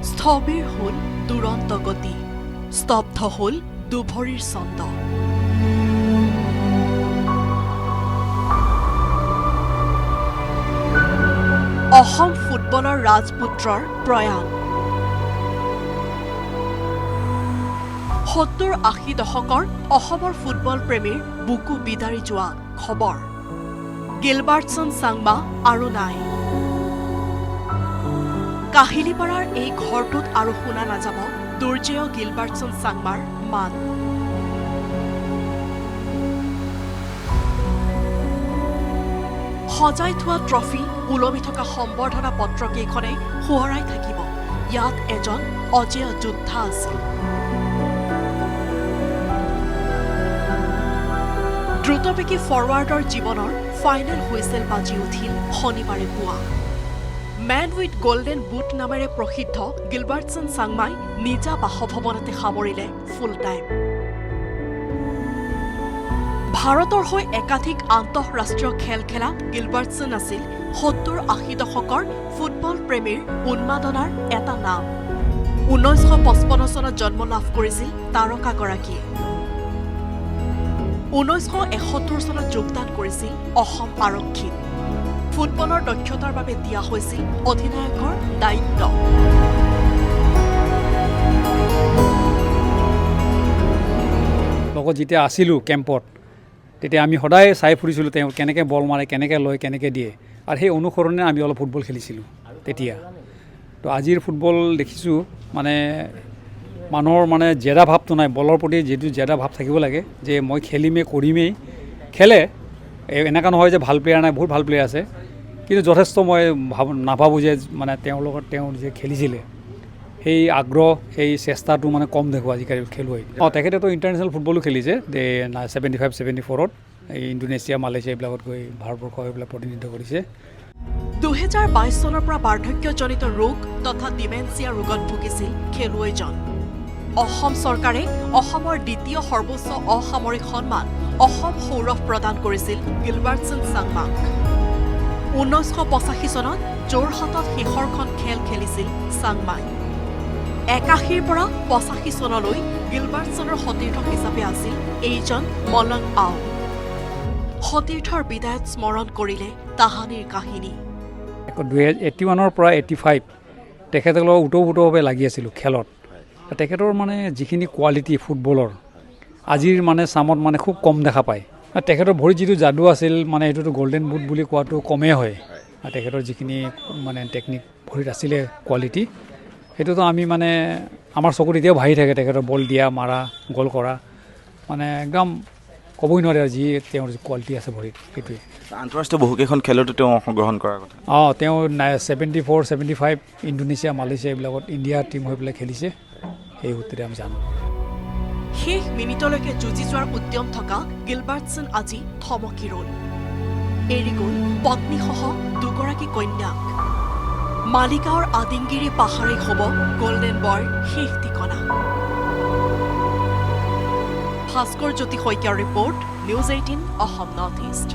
স্থবিৰ হল দুৰন্ত গতি, স্তব্ধ হল দুভৰিৰ ছন্দ। অসম ফুটবলৰ ৰাজপুত্ৰৰ প্ৰয়াণ। ৭০-৮০ দশকৰ অসমৰ ফুটবল প্ৰেমীৰ বুকু বিদাৰি যোৱা খবৰ। গিলবাৰ্টছন চাংমা আৰু নাই। কাহিলীপাৰাৰ এই ঘৰটোত আৰু শুনা নাযাব দুৰ্জেয় গিলবাৰ্টছন চাংমাৰ মাত। সজাই থোৱা ট্ৰফি, ওলমি থকা সম্বৰ্ধনা পত্ৰকেইখনে সোঁৱৰাই থাকিব ইয়াত এজন অজেয় যোদ্ধা আছিল। দ্ৰুতবেগী ফৰৱাৰ্ডৰ জীৱনৰ ফাইনেল হুইছেল বাজি উঠিল শনিবাৰে পুৱা। মেন উইথ গল্ডেন বুট নামেৰে প্ৰসিদ্ধ গিলবাৰ্টছন চাংমাই নিজা বাসভৱনতে সামৰিলে ফুল টাইম। ভাৰতৰ হৈ একাধিক আন্তঃৰাষ্ট্ৰীয় খেল খেলা গিলবাৰ্টছন আছিল ৭০-৮০ দশকৰ ফুটবল প্ৰেমীৰ উন্মাদনাৰ এটা নাম। ১৯৫৫ চনত জন্ম লাভ কৰিছিল তাৰকাগৰাকীয়ে। ১৯৭১ চনত যোগদান কৰিছিল অসম আৰক্ষীত। ফুটবলৰ দক্ষতাৰ বাবে দিয়া হৈছিল অধিনায়কৰ দায়িত্ব। লগত যেতিয়া আছিলোঁ কেম্পত, তেতিয়া আমি সদায় চাই ফুৰিছিলোঁ তেওঁ কেনেকৈ বল মাৰে, কেনেকৈ লয়, কেনেকৈ দিয়ে, আৰু সেই অনুসৰণে আমি অলপ ফুটবল খেলিছিলোঁ তেতিয়া। তো আজিৰ ফুটবল দেখিছোঁ মানে মানুহৰ মানে জেদা ভাৱটো নাই, বলৰ প্ৰতি যিটো জেদা ভাৱ থাকিব লাগে যে মই খেলিমেই কৰিমেই, খেলে। এনেকুৱা নহয় যে ভাল প্লেয়াৰ নাই, বহুত ভাল প্লেয়াৰ আছে, কিন্তু যথেষ্ট মই নাভাবোঁ যে মানে তেওঁৰ লগত তেওঁ যে খেলিছিলে সেই আগ্ৰহ, সেই চেষ্টাটো মানে কম দেখোঁ আজিকালি খেলুৱৈ। তেখেতেতো ইণ্টাৰনেশ্যনেল ফুটবলো খেলিছে 75-74ত এই ইণ্ডোনেছিয়া, মালয়েছিয়া এইবিলাকত গৈ ভাৰতবৰ্ষ এইবিলাক প্ৰতিনিধিত্ব কৰিছে। ২০২২ চনৰ পৰা বাৰ্ধক্যজনিত ৰোগ তথা ডিমেনচিয়া ৰোগত ভুগিছিল খেলুৱৈজন। অসম চৰকাৰে অসমৰ দ্বিতীয় সৰ্বোচ্চ অসামৰিক সন্মান অসম সৌৰভ প্ৰদান কৰিছিল গিলবাৰ্টছন চাংমাক। ১৯৮৫ চনত যোৰহাটত শেষৰখন খেল খেলিছিল চাংমাই। ৮১ পৰা ৮৫ চনলৈ গিলবাৰ্টছনৰ সতীৰ্থ হিচাপে আছিল এইজন মলং আও। সতীৰ্থৰ বিদায়ত স্মৰণ কৰিলে তাহানিৰ কাহিনী। 81ৰ পৰা 85 তেখেতৰ লগত ওতঃপ্ৰোতভাৱে লাগি আছিলোঁ খেলত। তেখেতৰ মানে যিখিনি কোৱালিটি ফুটবলৰ আজিৰ মানে চামত মানে খুব কম দেখা পায়। তেখেতৰ ভৰিত যিটো যাদু আছিল মানে সেইটোতো গল্ডেন বুট বুলি কোৱাটো কমেই হয়। তেখেতৰ যিখিনি মানে টেকনিক ভৰিত আছিলে কোৱালিটি, সেইটোতো আমি মানে আমাৰ চকুত এতিয়াও ভাহি থাকে। তেখেতৰ বল দিয়া, মাৰা, গ'ল কৰা, মানে একদম ক'বই নোৱাৰে আৰু যি তেওঁৰ কোৱালিটি আছে ভৰিত, সেইটোৱে। আন্তঃৰাষ্ট্ৰীয় বহুকেইখন খেলতো তেওঁ অংশগ্ৰহণ কৰাৰ কথা। তেওঁ 74, 75 ইণ্ডোনেছিয়া, মালয়েছিয়া এইবিলাকত ইণ্ডিয়া টীম হৈ পেলাই খেলিছে, সেই সূত্ৰে আমি জানো। শেষ মিনিটলৈকে যুঁজি যোৱাৰ উদ্যম থকা গিলবাৰ্টছন আজি থমকি ৰ'ল। এৰি গ'ল পত্নীসহ দুগৰাকী কন্যাক। মালিগাঁৱৰ আদিংগিৰি পাহাৰেই হ'ব গল্ডেন বয়ৰ শেষ ঠিকনা। ভাস্কৰ জ্যোতি শইকীয়াৰ report, news 18 Assam north east.